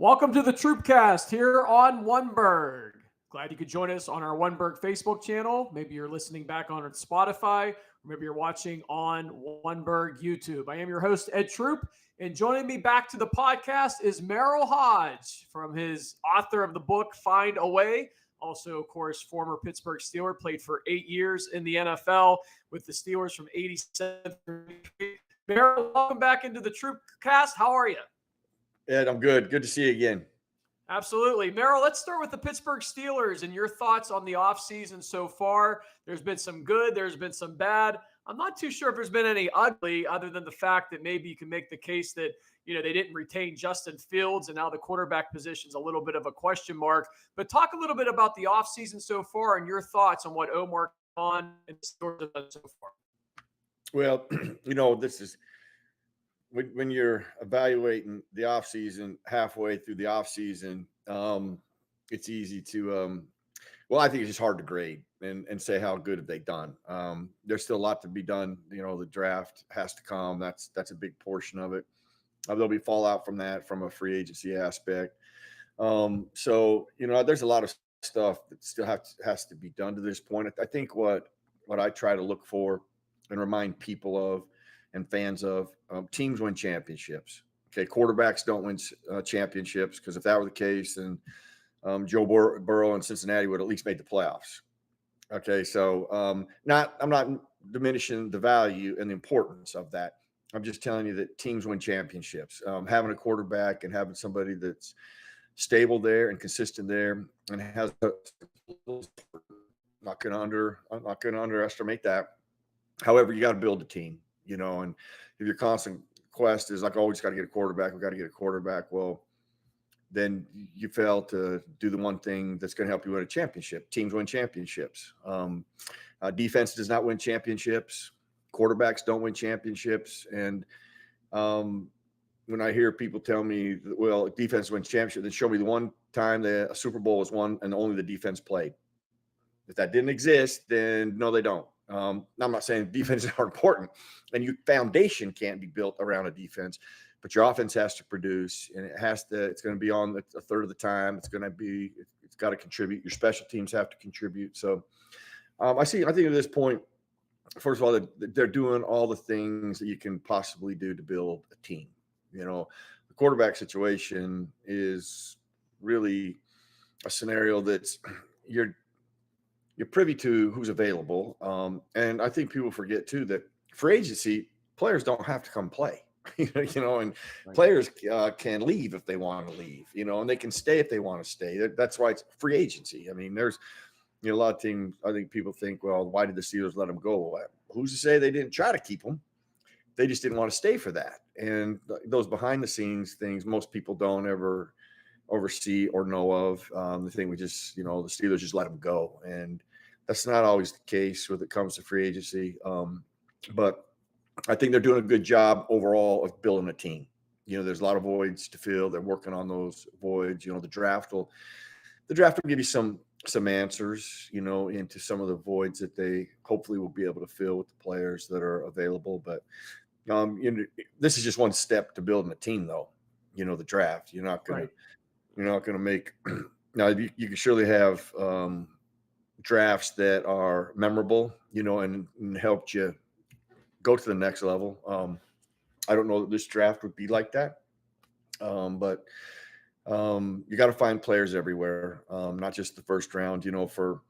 Welcome to the TroupCast here on oneBURGH. Glad you could join us on our oneBURGH Facebook channel. Maybe you're listening back on Spotify, or maybe you're watching on oneBURGH YouTube. I am your host, Ed Troup, and joining me back to the podcast is Merril Hoge, from his author of the book, Find a Way. Also, of course, former Pittsburgh Steeler, played for 8 years in the NFL with the Steelers from 87. Merril, welcome back into the TroupCast. How are you? Ed, I'm good. Good to see you again. Absolutely. Merril, let's start with the Pittsburgh Steelers and your thoughts on the offseason so far. There's been some good, there's been some bad. I'm not too sure if there's been any ugly, other than the fact that maybe you can make the case that, they didn't retain Justin Fields, and now the quarterback position's a little bit of a question mark. But talk a little bit about the offseason so far and your thoughts on what Omar on and the Steelers have done so far. Well, this is when you're evaluating the offseason, halfway through the offseason, it's easy to I think it's just hard to grade and say how good have they done. There's still a lot to be done. The draft has to come. That's a big portion of it. There'll be fallout from that, from a free agency aspect. There's a lot of stuff that still has to be done to this point. I think what I try to look for and remind people of and fans of, teams win championships. Okay, quarterbacks don't win championships, because if that were the case, then Joe Burrow and Cincinnati would at least made the playoffs. Okay, so I'm not diminishing the value and the importance of that. I'm just telling you that teams win championships. Having a quarterback and having somebody that's stable there and consistent there and has I'm not going to underestimate that. However, you got to build a team. And if your constant quest is like, oh, we just got to get a quarterback, we got to get a quarterback, well, then you fail to do the one thing that's going to help you win a championship. Teams win championships. Defense does not win championships. Quarterbacks don't win championships. And when I hear people tell me, well, defense wins championship, then show me the one time that a Super Bowl was won and only the defense played. If that didn't exist, then no, they don't. I'm not saying defenses aren't important, and your foundation can't be built around a defense, but your offense has to produce, and it's going to be on a third of the time. It's got to contribute. Your special teams have to contribute. So I think at this point, first of all, they're doing all the things that you can possibly do to build a team. The quarterback situation is really a scenario that's you're privy to who's available. And I think people forget too that free agency players don't have to come play, and right. Players can leave if they want to leave, and they can stay if they want to stay. That's why it's free agency. I mean, there's, a lot of teams, I think people think, well, why did the Steelers let them go? Well, who's to say they didn't try to keep them? They just didn't want to stay for that. And those behind the scenes things, most people don't ever oversee or know of. The thing the Steelers just let them go. And that's not always the case when it comes to free agency. But I think they're doing a good job overall of building a team. There's a lot of voids to fill. They're working on those voids. The draft will give you some answers, into some of the voids that they hopefully will be able to fill with the players that are available. But this is just one step to building a team, though. The draft. You're not going to make. Now you can surely have drafts that are memorable, and helped you go to the next level. I don't know that this draft would be like that, but you got to find players everywhere, not just the first round. For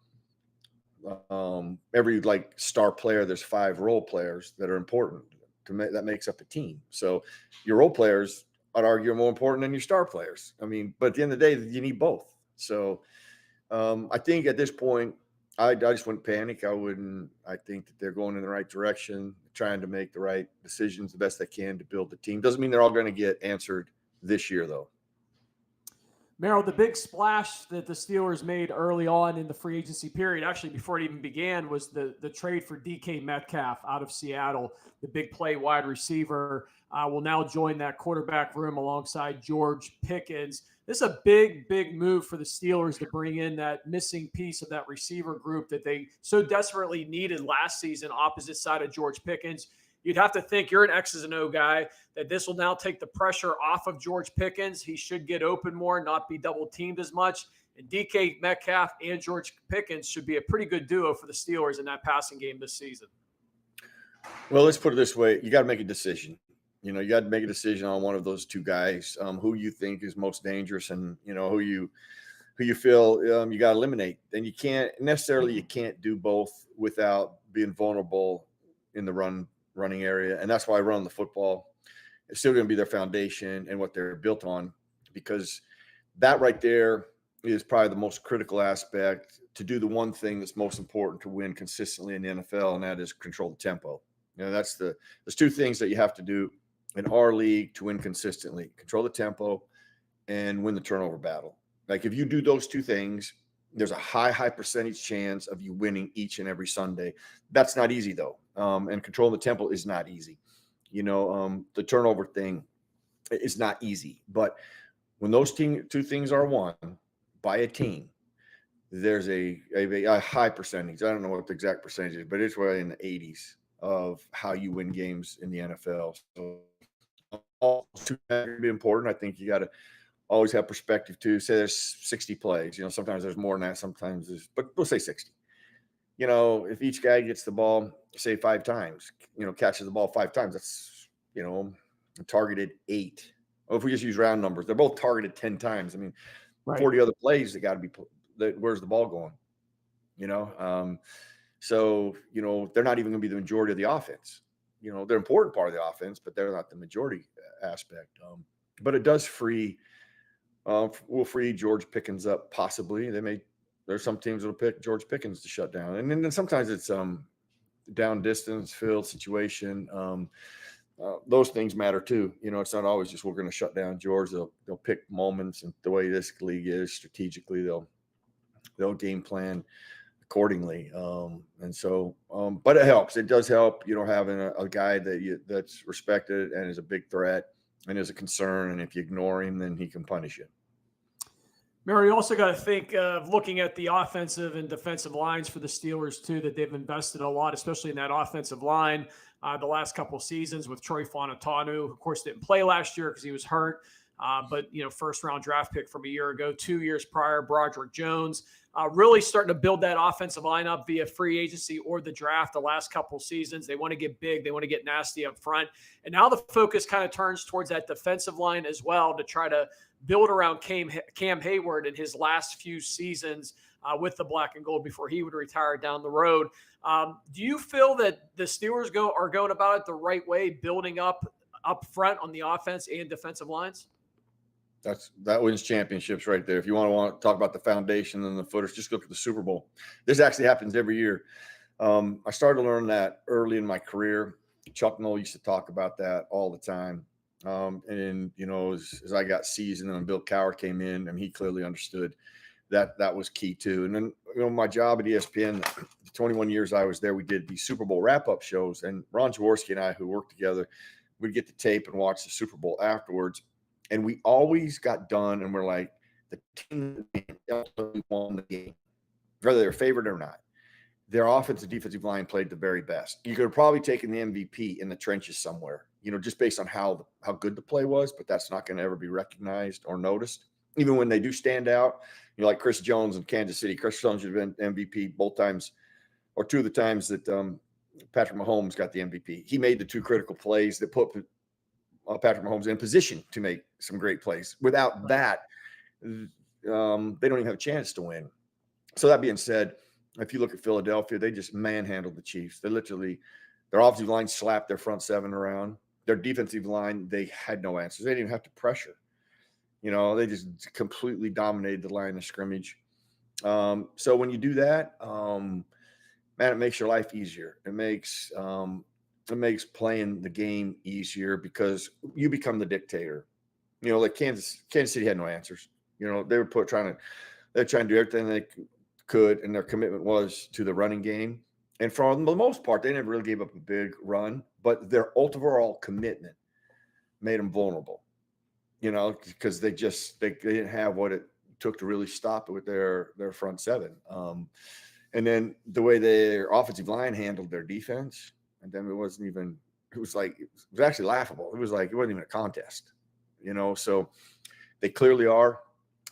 every star player, there's 5 role players that are important that makes up a team. So your role players, I'd argue, are more important than your star players. I mean, but at the end of the day, you need both. So I think at this point, I just wouldn't panic. I think that they're going in the right direction, trying to make the right decisions the best they can to build the team. Doesn't mean they're all going to get answered this year, though. Merril, the big splash that the Steelers made early on in the free agency period, actually before it even began, was the trade for DK Metcalf out of Seattle. The big play wide receiver will now join that quarterback room alongside George Pickens. This is a big, big move for the Steelers to bring in that missing piece of that receiver group that they so desperately needed last season, opposite side of George Pickens. you'd have to think, you're an X's and O guy, that this will now take the pressure off of George Pickens. He should get open more, not be double teamed as much. And DK Metcalf and George Pickens should be a pretty good duo for the Steelers in that passing game this season. Well, let's put it this way. You got to make a decision. You got to make a decision on one of those two guys, who you think is most dangerous, and, who you feel you got to eliminate. And you can't do both without being vulnerable in the running area. And that's why running the football is still going to be their foundation and what they're built on, because that right there is probably the most critical aspect to do the one thing that's most important to win consistently in the NFL, and that is control the tempo. There's two things that you have to do in our league to win consistently: control the tempo and win the turnover battle. Like, if you do those two things, there's a high percentage chance of you winning each and every Sunday. That's not easy, though. And controlling the tempo is not easy. The turnover thing is not easy. But when those two things are won by a team, there's a high percentage. I don't know what the exact percentage is, but it's right in the 80s of how you win games in the NFL. So all two be important. I think you got to always have perspective too. Say there's 60 plays. Sometimes there's more than that. Sometimes but we'll say 60. If each guy gets the ball, say 5 times, catches the ball 5 times, that's, targeted 8. Well, if we just use round numbers, they're both targeted 10 times. I mean, Right. 40 other plays that got to be where's the ball going? So, they're not even going to be the majority of the offense. They're an important part of the offense, but they're not the majority aspect. But it does will free George Pickens up, possibly. There's some teams that'll pick George Pickens to shut down. And then sometimes it's down distance, field situation. Those things matter too. It's not always just we're going to shut down George. They'll pick moments, and the way this league is strategically, they'll game plan accordingly. But it helps. It does help, having a guy that's respected and is a big threat and is a concern. And if you ignore him, then he can punish you. Merril, you also got to think of looking at the offensive and defensive lines for the Steelers too, that they've invested a lot, especially in that offensive line the last couple of seasons with Troy Fautanu, who of course didn't play last year because he was hurt. But first round draft pick from a year ago, 2 years prior, Broderick Jones, really starting to build that offensive line up via free agency or the draft the last couple of seasons. They want to get big. They want to get nasty up front. And now the focus kind of turns towards that defensive line as well, to try to build around Cam Hayward in his last few seasons with the black and gold before he would retire down the road. Do you feel that the Steelers are going about it the right way, building up front on the offense and defensive lines? That wins championships right there. If you want to talk about the foundation and the footers, just look at the Super Bowl. This actually happens every year. I started to learn that early in my career. Chuck Noll used to talk about that all the time. As I got seasoned and Bill Cowher came in, and he clearly understood that was key too. And then, my job at ESPN, the 21 years I was there, we did these Super Bowl wrap-up shows, and Ron Jaworski and I, who worked together, we'd get the tape and watch the Super Bowl afterwards. And we always got done, and we're like, the team that won the game, whether they're favored or not, their offensive defensive line played the very best. You could have probably taken the MVP in the trenches somewhere, just based on how good the play was, but that's not going to ever be recognized or noticed. Even when they do stand out, like Chris Jones in Kansas City. Chris Jones should have been MVP both times, or 2 of the times that Patrick Mahomes got the MVP. He made the 2 critical plays that put Patrick Mahomes in position to make some great plays. Without that, they don't even have a chance to win. So that being said, if you look at Philadelphia, they just manhandled the Chiefs. Their offensive line slapped their front 7 around. Their defensive line, they had no answers. They didn't even have to pressure. They just completely dominated the line of scrimmage. So when you do that, man, it makes your life easier. It makes playing the game easier because you become the dictator. Like Kansas City had no answers. They were trying to do everything they could, and their commitment was to the running game. And for the most part, they never really gave up a big run, but their overall commitment made them vulnerable. Because they didn't have what it took to really stop it with their front 7. And then the way their offensive line handled their defense, and then it wasn't even it was actually laughable. It was like, it wasn't even a contest, so they clearly are.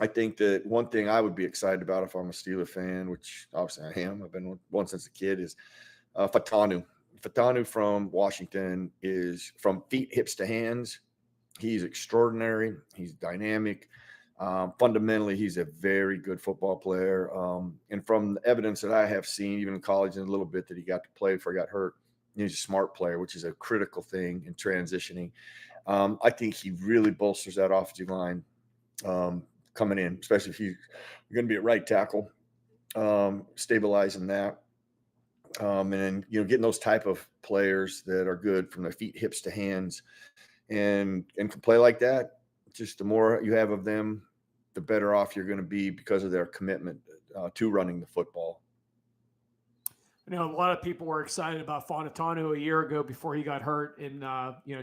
I think that one thing I would be excited about if I'm a Steeler fan, which obviously I am, I've been one since a kid, is Fatanu. Fatanu from Washington is from feet, hips to hands. He's extraordinary. He's dynamic. Fundamentally, he's a very good football player. And from the evidence that I have seen, even in college and a little bit that he got to play before he got hurt, he's a smart player, which is a critical thing in transitioning. I think he really bolsters that offensive line coming in, especially if you're going to be at right tackle, stabilizing that. And then, getting those type of players that are good from their feet, hips to hands and can play like that. Just the more you have of them, the better off you're going to be because of their commitment to running the football. I know a lot of people were excited about Fonatanu a year ago before he got hurt in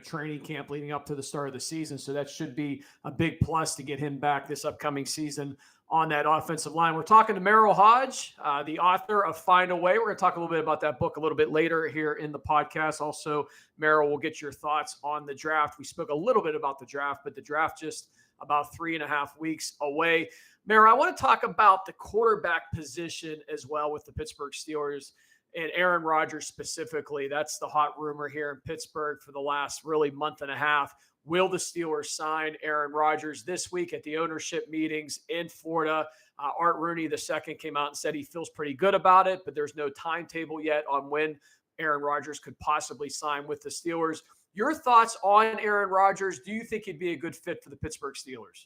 training camp leading up to the start of the season. So that should be a big plus to get him back this upcoming season on that offensive line. We're talking to Merril Hoge, the author of Find a Way. We're going to talk a little bit about that book a little bit later here in the podcast. Also, Merril will get your thoughts on the draft. We spoke a little bit about the draft, but the draft just about 3.5 weeks away. Merril, I want to talk about the quarterback position as well with the Pittsburgh Steelers and Aaron Rodgers specifically. That's the hot rumor here in Pittsburgh for the last really month and a half. Will the Steelers sign Aaron Rodgers this week at the ownership meetings in Florida? Art Rooney II came out and said he feels pretty good about it, but there's no timetable yet on when Aaron Rodgers could possibly sign with the Steelers. Your thoughts on Aaron Rodgers? Do you think he'd be a good fit for the Pittsburgh Steelers?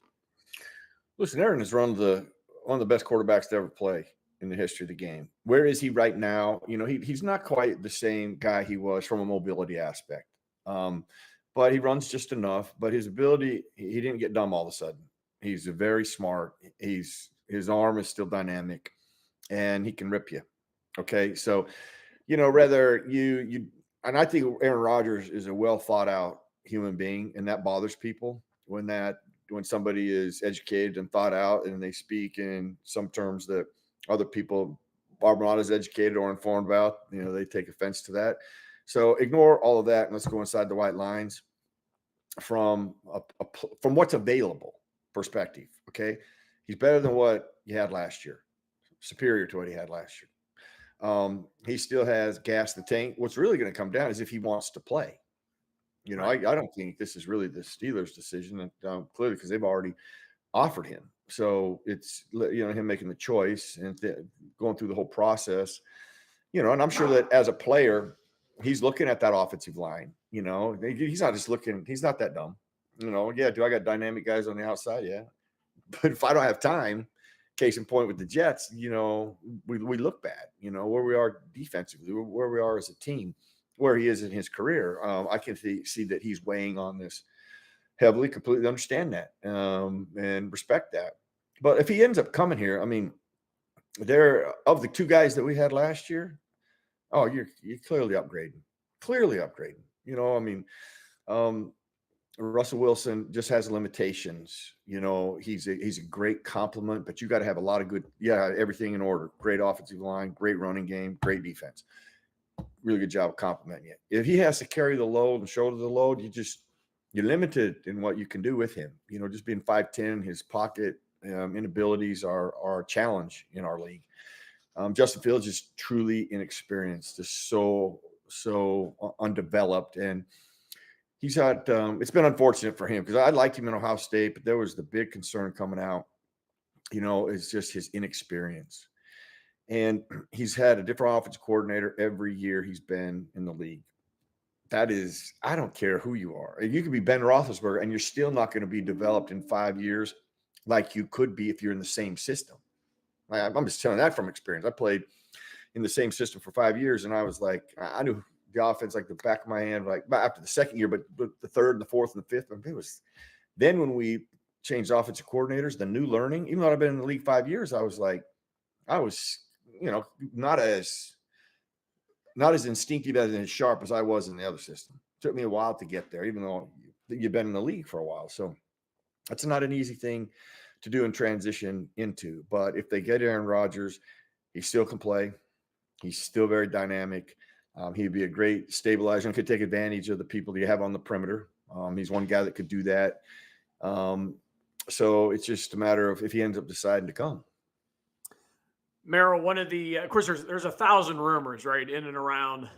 Listen, Aaron is one of the best quarterbacks to ever play in the history of the game. Where is he right now? He's not quite the same guy he was from a mobility aspect. But he runs just enough. But his ability, he didn't get dumb all of a sudden. He's very smart. His arm is still dynamic, and he can rip you. Okay, so whether you and I think Aaron Rodgers is a well thought out human being, and that bothers people when somebody is educated and thought out, and they speak in some terms that other people are not as educated or informed about. They take offense to that. So ignore all of that and let's go inside the white lines from what's available perspective. Okay. He's better than what you had last year, superior to what he had last year. He still has gas in the tank. What's really going to come down is if he wants to play. Right. I don't think this is really the Steelers' decision, clearly, because they've already offered him. So it's, him making the choice and going through the whole process, and I'm sure that as a player, he's looking at that offensive line. He's not just looking. He's not that dumb. Yeah. Do I got dynamic guys on the outside? Yeah. But if I don't have time, case in point with the Jets, we look bad. Where we are defensively, where we are as a team, where he is in his career. I can see that he's weighing on this heavily. Completely understand that and respect that. But if he ends up coming here, I mean, of the two guys that we had last year, oh, you're clearly upgrading. Russell Wilson just has limitations. He's a great compliment, but you got to have a lot of good, everything in order. Great offensive line, great running game, great defense. Really good job of complimenting you. If he has to carry the load and shoulder the load, you're limited in what you can do with him. Just being 5'10", his pocket inabilities are a challenge in our league. Justin Fields is truly inexperienced, just so undeveloped, and he's had. It's been unfortunate for him because I liked him in Ohio State, but there was the big concern coming out. Is just his inexperience, and he's had a different offensive coordinator every year he's been in the league. That is, I don't care who you are. You could be Ben Roethlisberger, and you're still not going to be developed in 5 years like you could be if you're in the same system. I'm just telling that from experience. I played in the same system for 5 years, and I was like, I knew the offense like the back of my hand, like after the second year, but the third and the fourth and the fifth. It was then when we changed offensive coordinators, the new learning, even though I've been in the league 5 years, I was not as instinctive and as sharp as I was in the other system. It took me a while to get there, even though you've been in the league for a while. So that's not an easy thing to do and transition into. But if they get Aaron Rodgers, he still can play. He's still very dynamic. He'd be a great stabilizer and could take advantage of the people that you have on the perimeter. He's one guy that could do that. So it's just a matter of if he ends up deciding to come. Merril, one of the, of course, there's 1,000 rumors, right, in and around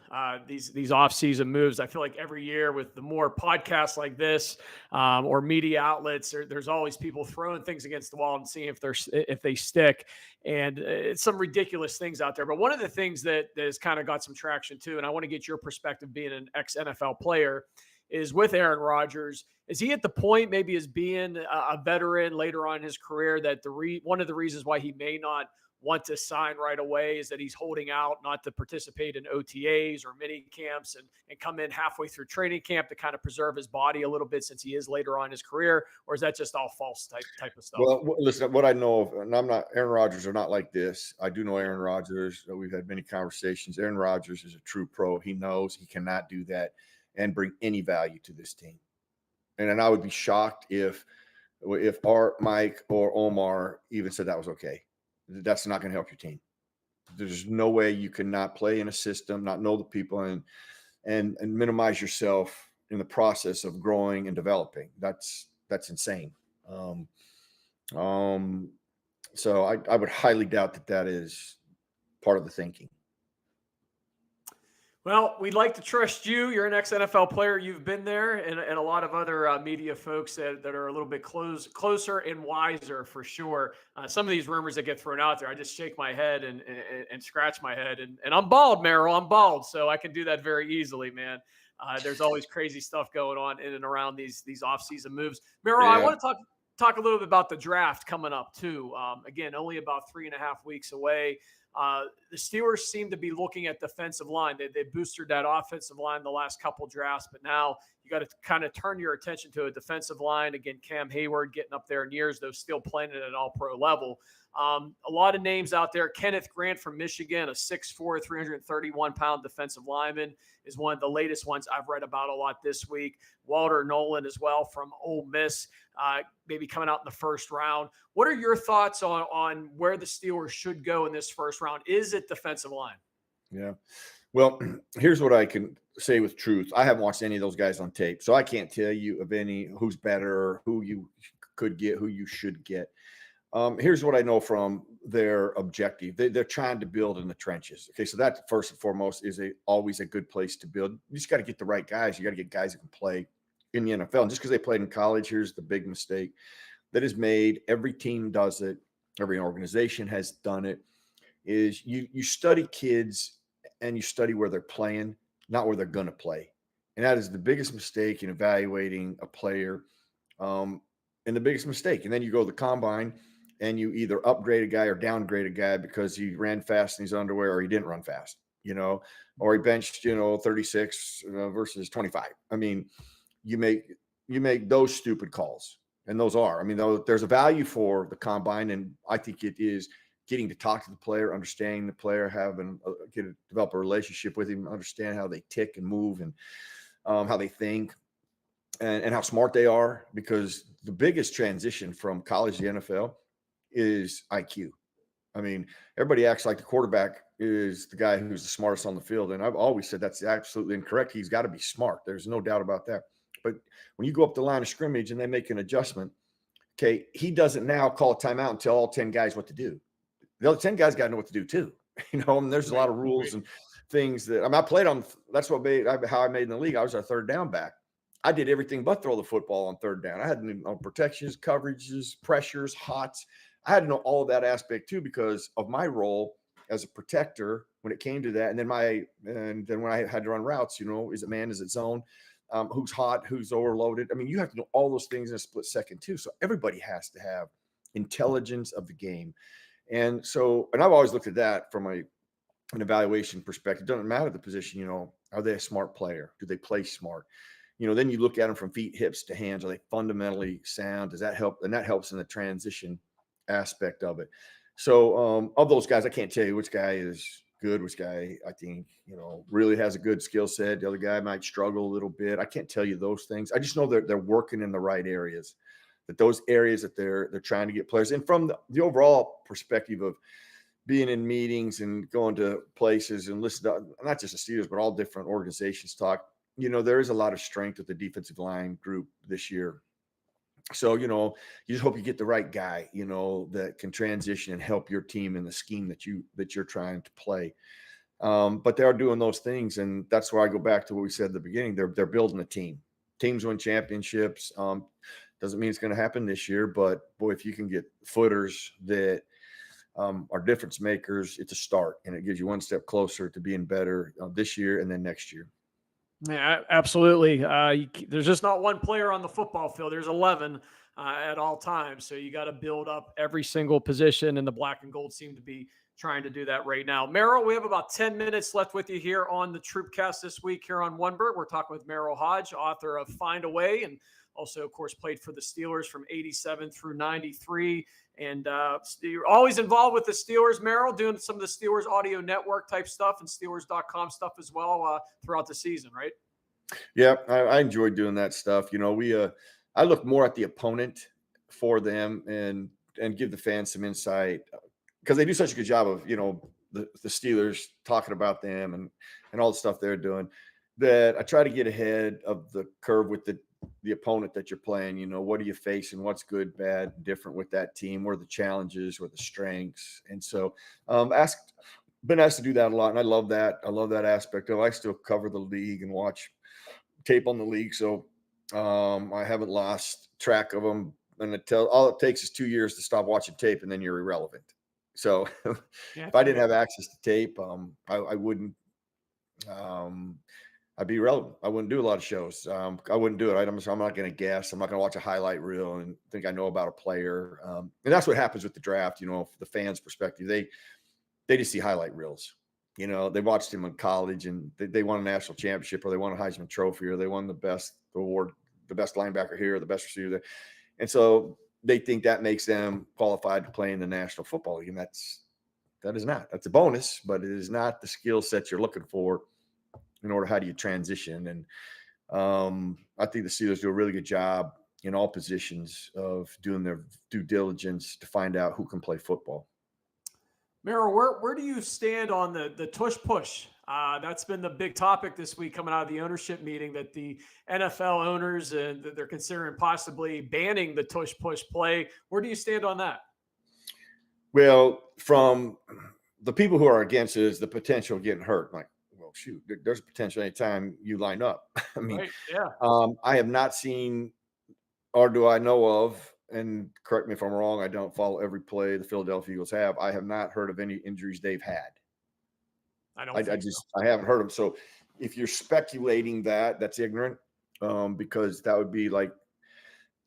these off-season moves. I feel like every year with the more podcasts like this or media outlets, there's always people throwing things against the wall and seeing if they stick. And it's some ridiculous things out there. But one of the things that has kind of got some traction too, and I want to get your perspective being an ex-NFL player, is with Aaron Rodgers. Is he at the point, maybe as being a veteran later on in his career, that one of the reasons why he may not want to sign right away is that he's holding out not to participate in OTAs or mini camps and come in halfway through training camp to kind of preserve his body a little bit since he is later on in his career? Or is that just all false type of stuff? Well, listen, what I know of, and Aaron Rodgers are not like this. I do know Aaron Rodgers. We've had many conversations. Aaron Rodgers is a true pro. He knows he cannot do that and bring any value to this team. And then I would be shocked if Art, Mike, or Omar even said that was okay. That's not going to help your team. There's no way you can not play in a system, not know the people, and minimize yourself in the process of growing and developing. That's insane. So I would highly doubt that is part of the thinking. Well, we'd like to trust you. You're an ex-NFL player. You've been there, and a lot of other media folks that are a little bit closer and wiser for sure. Some of these rumors that get thrown out there, I just shake my head and scratch my head. And I'm bald, Merril. I'm bald, so I can do that very easily, man. There's always crazy stuff going on in and around these off-season moves. Merril, I want to talk a little bit about the draft coming up too. Again, only about 3.5 weeks away. The Steelers seem to be looking at defensive line. They boosted that offensive line the last couple drafts, but now you got to kind of turn your attention to a defensive line. Again, Cam Hayward getting up there in years, though still playing at an all-pro level. A lot of names out there. Kenneth Grant from Michigan, a 6'4", 331-pound defensive lineman, is one of the latest ones I've read about a lot this week. Walter Nolan as well from Ole Miss, maybe coming out in the first round. What are your thoughts on where the Steelers should go in this first round? Is it defensive line? Yeah. Well, here's what I can say with truth. I haven't watched any of those guys on tape, so I can't tell you of any who's better, who you could get, who you should get. Here's what I know from their objective. They're trying to build in the trenches. Okay, so that first and foremost is always a good place to build. You just got to get the right guys. You got to get guys that can play in the NFL. And just because they played in college, here's the big mistake that is made. Every team does it. Every organization has done it. Is you study kids and you study where they're playing, not where they're going to play. And that is the biggest mistake in evaluating a player, and the biggest mistake. And then you go to the combine and you either upgrade a guy or downgrade a guy because he ran fast in his underwear or he didn't run fast, or he benched, 36 versus 25. I mean, you make those stupid calls, and those are. I mean, there's a value for the combine, and I think it is getting to talk to the player, understanding the player, develop a relationship with him, understand how they tick and move and how they think and how smart they are, because the biggest transition from college to the NFL is IQ. I mean, everybody acts like the quarterback is the guy who's the smartest on the field. And I've always said that's absolutely incorrect. He's got to be smart. There's no doubt about that. But when you go up the line of scrimmage and they make an adjustment, okay, he doesn't now call a timeout and tell all 10 guys what to do. The other 10 guys got to know what to do too. And there's a lot of rules and things that I played on. That's how I made in the league. I was our third down back. I did everything but throw the football on third down. I had to know protections, coverages, pressures, hots. I had to know all of that aspect too, because of my role as a protector when it came to that. And then when I had to run routes, is it man, is it zone? Who's hot, who's overloaded. I mean, you have to know all those things in a split second too. So everybody has to have intelligence of the game. And I've always looked at that from an evaluation perspective. It doesn't matter the position, are they a smart player? Do they play smart? Then you look at them from feet, hips to hands. Are they fundamentally sound? Does that help? And that helps in the transition aspect of it. So of those guys, I can't tell you which guy is good, which guy I think, really has a good skill set. The other guy might struggle a little bit. I can't tell you those things. I just know they're working in the right areas, that those areas that they're trying to get players. And from the overall perspective of, being in meetings and going to places and listen to not just the Steelers, but all different organizations talk, there is a lot of strength with the defensive line group this year. So, you just hope you get the right guy, that can transition and help your team in the scheme that you're trying to play. But they are doing those things. And that's where I go back to what we said at the beginning. They're building a team. Teams win championships. Doesn't mean it's going to happen this year, but boy, if you can get footers that are difference makers, it's a start, and it gives you one step closer to being better this year and then next year. Yeah, absolutely. There's just not one player on the football field. There's 11 at all times. So you got to build up every single position, and the black and gold seem to be trying to do that right now. Merril, we have about 10 minutes left with you here on the TroupCast this week here on oneBURGH. We're talking with Merril Hoge, author of Find a Way, and also, of course, played for the Steelers from 87 through 93. And you're always involved with the Steelers, Merril, doing some of the Steelers audio network type stuff and Steelers.com stuff as well throughout the season, right? Yeah, I enjoy doing that stuff. I look more at the opponent for them and give the fans some insight because they do such a good job of, the Steelers talking about them and all the stuff they're doing, that I try to get ahead of the curve with the opponent that you're playing. What are you facing? What's good, bad, different with that team? What are the challenges? What are the strengths? And so been asked to do that a lot. And I love that. I love that aspect of it. I still cover the league and watch tape on the league. So I haven't lost track of them. And all it takes is 2 years to stop watching tape, and then you're irrelevant. So if I didn't have access to tape, I wouldn't. I'd be irrelevant. I wouldn't do a lot of shows. I wouldn't do it. I'm not going to guess. I'm not going to watch a highlight reel and think I know about a player. And that's what happens with the draft. From the fans' perspective, they just see highlight reels. They watched him in college and they won a national championship, or they won a Heisman Trophy, or they won the best award, the best linebacker here, or the best receiver there. And so they think that makes them qualified to play in the National Football League. And that is not. That's a bonus, but it is not the skill set you're looking for in order. How do you transition? And I think the Steelers do a really good job in all positions of doing their due diligence to find out who can play football. Merril, where do you stand on the tush push? That's been the big topic this week coming out of the ownership meeting, that the NFL owners and they're considering possibly banning the tush push play. Where do you stand on that? Well, from the people who are against it is the potential of getting hurt. Like, well, shoot, there's a potential anytime you line up. I mean, right, yeah. I have not seen, or do I know of, and correct me if I'm wrong, I don't follow every play the Philadelphia Eagles have. I have not heard of any injuries they've had. I haven't heard them. So if you're speculating that's ignorant, because that would be like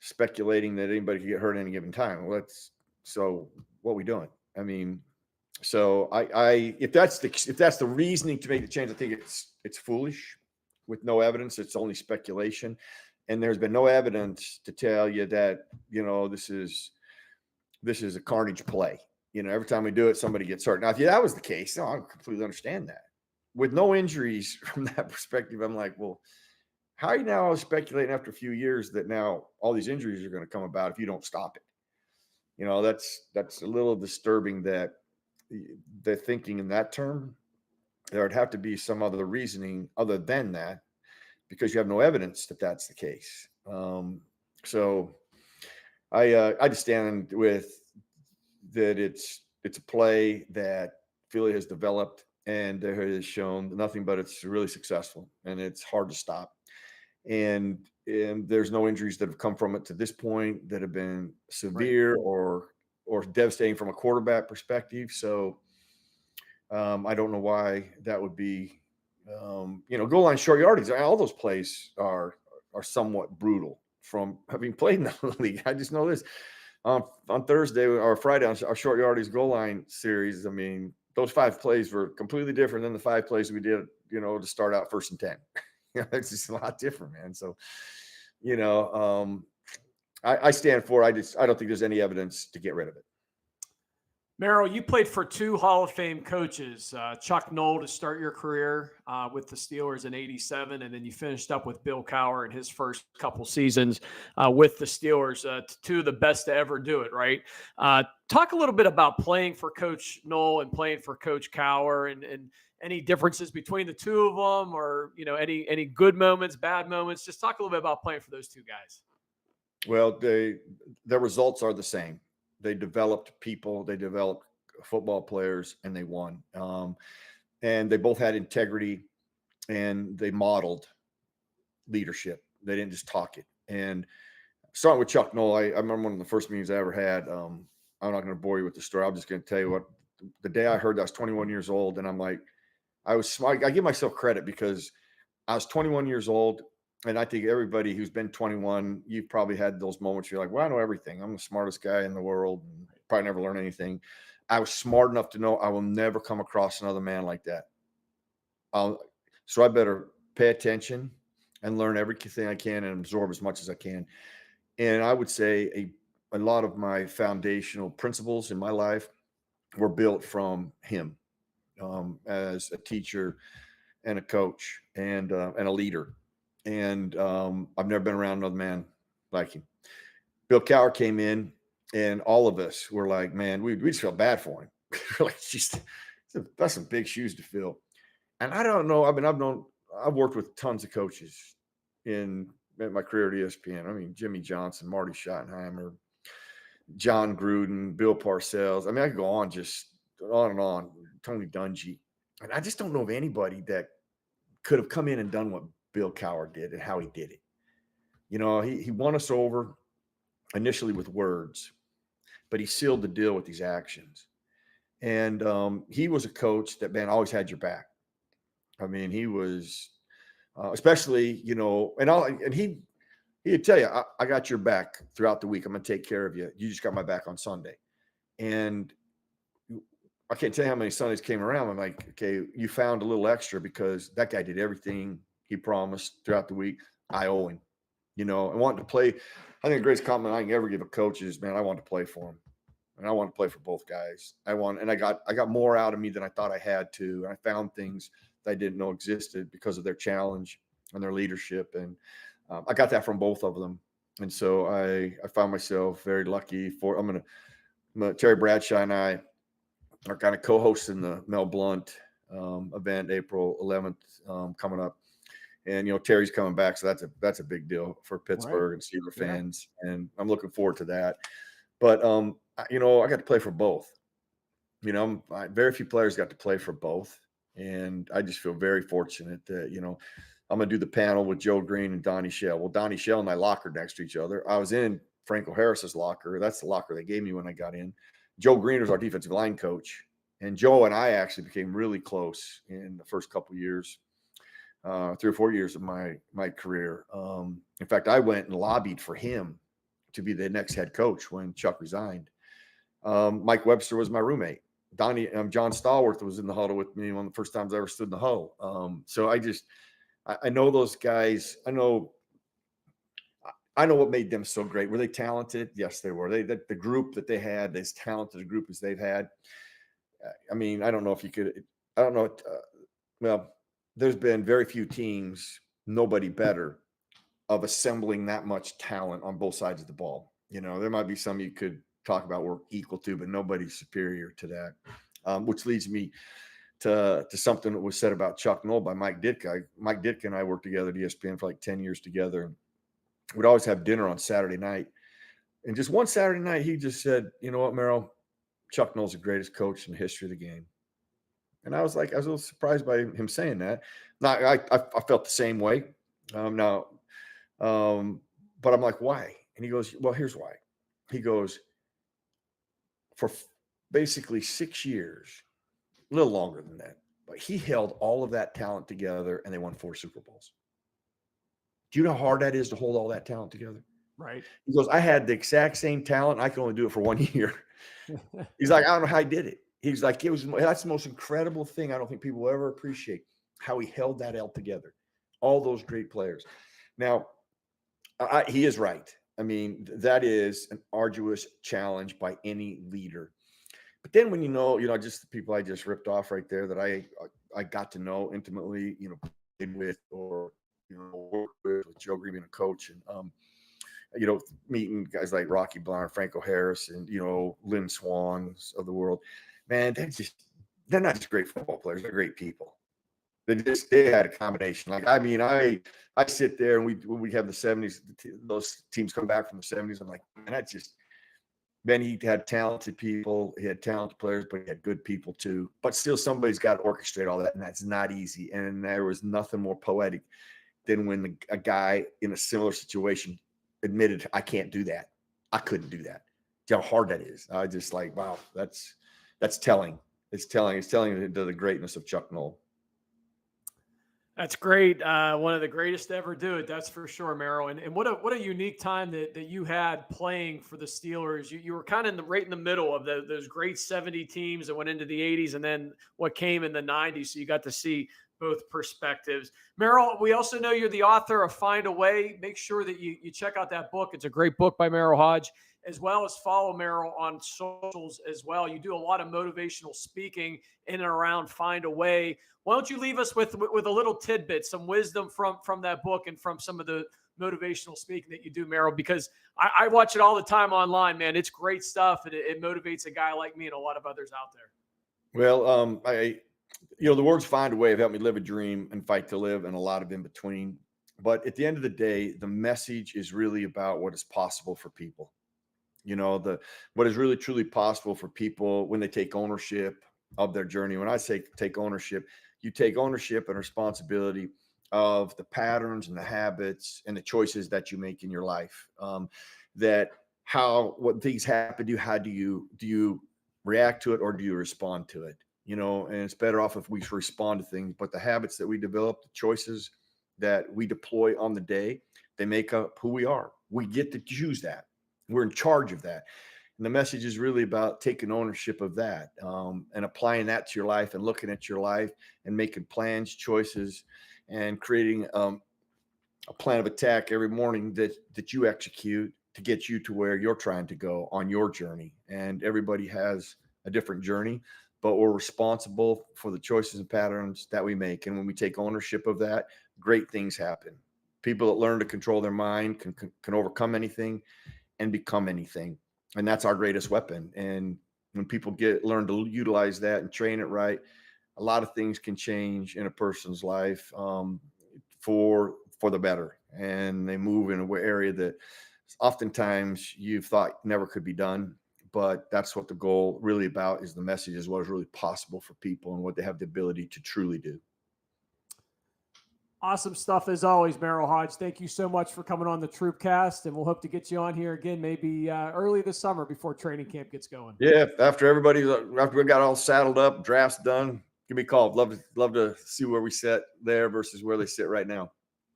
speculating that anybody could get hurt at any given time. So what are we doing? I mean, so if that's the reasoning to make the change, I think it's foolish. With no evidence, it's only speculation. And there's been no evidence to tell you that, this is a carnage play. Every time we do it, somebody gets hurt. Now, if that was the case, I completely understand that. With no injuries from that perspective, I'm like, well, how are you now speculating after a few years that now all these injuries are going to come about if you don't stop it? That's a little disturbing that they're thinking in that term. There would have to be some other reasoning other than that, because you have no evidence that that's the case. So I just stand with that. It's a play that Philly has developed and has shown nothing but it's really successful, and it's hard to stop. And there's no injuries that have come from it to this point that have been severe or devastating from a quarterback perspective. So I don't know why that would be. Goal line, short yardage, all those plays are somewhat brutal from having played in the league. I just know this. On Thursday or Friday on our short yardage goal line series, I mean, those 5 plays were completely different than the 5 plays we did, to start out 1st and 10. It's just a lot different, man. So, I stand for it. I don't think there's any evidence to get rid of it. Merril, you played for two Hall of Fame coaches, Chuck Noll to start your career with the Steelers in '87, and then you finished up with Bill Cowher in his first couple seasons with the Steelers. Two of the best to ever do it, right? Talk a little bit about playing for Coach Noll and playing for Coach Cowher, and any differences between the two of them, or any good moments, bad moments. Just talk a little bit about playing for those two guys. Well, their results are the same. They developed people, they developed football players, and they won. And they both had integrity, and they modeled leadership. They didn't just talk it. And starting with Chuck Noll, I remember one of the first meetings I ever had. I'm not going to bore you with the story. I'm just going to tell you what. The day I heard that, I was 21 years old, and I'm like, I was smart. I give myself credit because I was 21 years old. And I think everybody who's been 21, you've probably had those moments. You're like, well, I know everything. I'm the smartest guy in the world and probably never learn anything. I was smart enough to know I will never come across another man like that. So I better pay attention and learn everything I can and absorb as much as I can. And I would say a lot of my foundational principles in my life were built from him as a teacher and a coach and a leader. And I've never been around another man like him. Bill Cowher came in, and all of us were like, man, we just felt bad for him. We're like, just that's some big shoes to fill. And I don't know. I mean, I've worked with tons of coaches in my career at ESPN. I mean, Jimmy Johnson, Marty Schottenheimer, John Gruden, Bill Parcells. I mean, I could go on just on and on. Tony Dungy. And I just don't know of anybody that could have come in and done what Bill Cowher did and how he did it. He won us over initially with words, but he sealed the deal with these actions. And he was a coach that, man, always had your back. I mean, he was, especially, and he'd tell you, I got your back throughout the week. I'm going to take care of you. You just got my back on Sunday. And I can't tell you how many Sundays came around. I'm like, okay, you found a little extra because that guy did everything he promised throughout the week. I owe him, and wanting to play. I think the greatest compliment I can ever give a coach is, man, I want to play for him. And I want to play for both guys. I got more out of me than I thought I had to. And I found things that I didn't know existed because of their challenge and their leadership. And I got that from both of them. And so I found myself very lucky Terry Bradshaw and I are kind of co-hosting the Mel Blount event, April 11th coming up. And, Terry's coming back. So that's a big deal for Pittsburgh and Steeler fans. Yeah. And I'm looking forward to that. But, I got to play for both. Very few players got to play for both. And I just feel very fortunate that, I'm going to do the panel with Joe Green and Donnie Shell. Well, Donnie Shell and I lockered next to each other. I was in Franco Harris's locker. That's the locker they gave me when I got in. Joe Green was our defensive line coach. And Joe and I actually became really close in the first couple of years, 3 or 4 years of my career. In fact, I went and lobbied for him to be the next head coach when Chuck resigned. Mike Webster was my roommate. John Stallworth was in the huddle with me one of the first times I ever stood in the huddle. So I know those guys. I know what made them so great. Were they talented? Yes, they were. The group that they had, as talented a group as they've had. I mean, I don't know if you could. I don't know. Well, there's been very few teams, nobody better, of assembling that much talent on both sides of the ball. There might be some you could talk about we're equal to, but nobody's superior to that. Which leads me to something that was said about Chuck Noll by Mike Ditka. Mike Ditka and I worked together at ESPN for like 10 years together. We'd always have dinner on Saturday night. And just one Saturday night, he just said, you know what, Merril, Chuck Noll's the greatest coach in the history of the game. And I was a little surprised by him saying that. Now, I felt the same way. But I'm like, why? And he goes, well, here's why. He goes, for basically 6 years, a little longer than that, but he held all of that talent together and they won 4 Super Bowls. Do you know how hard that is to hold all that talent together? Right. He goes, I had the exact same talent. I can only do it for 1 year. He's like, I don't know how he did it. He's like, that's the most incredible thing. I don't think people will ever appreciate how he held that all together. All those great players. Now, he is right. I mean, that is an arduous challenge by any leader But then when just the people I just ripped off right there that I got to know intimately, played with or worked with Joe Green being a coach, and meeting guys like Rocky Blount, Franco Harris, and Lynn Swans of the world, man, they're not just great football players; they're great people. They had a combination. Like, I mean, I sit there and when we have the 70s, those teams come back from the 70s. I'm like, man, then he had talented people, he had talented players, but he had good people too. But still, somebody's got to orchestrate all that, and that's not easy. And there was nothing more poetic than when a guy in a similar situation admitted, I can't do that. I couldn't do that. How hard that is. I just like, wow, that's telling. It's telling to the greatness of Chuck Noll. That's great. One of the greatest to ever do it. That's for sure, Merril. And what a unique time that you had playing for the Steelers. You were kind of right in the middle of those great 70 teams that went into the 80s and then what came in the 90s. So you got to see both perspectives. Merril, we also know you're the author of Find a Way. Make sure that you check out that book. It's a great book by Merril Hoge, as well as follow Merril on socials as well. You do a lot of motivational speaking in and around Find a Way. Why don't you leave us with a little tidbit, some wisdom from that book and from some of the motivational speaking that you do, Merril, because I watch it all the time online, man. It's great stuff, and it motivates a guy like me and a lot of others out there. Well, the words "find a way" have helped me live a dream and fight to live, and a lot of in between. But at the end of the day, the message is really about what is possible for people. What is really truly possible for people when they take ownership of their journey. When I say take ownership, you take ownership and responsibility of the patterns and the habits and the choices that you make in your life. When things happen to you, how do you react to it, or do you respond to it? And it's better off if we respond to things. But the habits that we develop, the choices that we deploy on the day, they make up who we are. We get to choose that. We're in charge of that. And the message is really about taking ownership of that, and applying that to your life and looking at your life and making plans, choices, and creating a plan of attack every morning that you execute to get you to where you're trying to go on your journey. And everybody has a different journey, but we're responsible for the choices and patterns that we make. And when we take ownership of that, great things happen. People that learn to control their mind can overcome anything and become anything. And that's our greatest weapon. And when people learn to utilize that and train it right, a lot of things can change in a person's life for the better. And they move in an area that oftentimes you've thought never could be done. But that's what the goal really about is, the message is what is really possible for people and what they have the ability to truly do. Awesome stuff as always, Merril Hoge. Thank you so much for coming on the TroupCast, and we'll hope to get you on here again maybe early this summer before training camp gets going. Yeah, after we got all saddled up, drafts done, give me a call. Love to see where we sit there versus where they sit right now.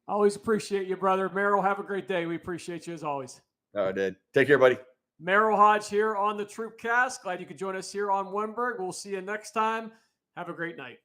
Always appreciate you, brother. Merril, have a great day. We appreciate you as always. All right, Ed. Take care, buddy. Merril Hoge here on the TroupCast. Glad you could join us here on oneBURGH. We'll see you next time. Have a great night.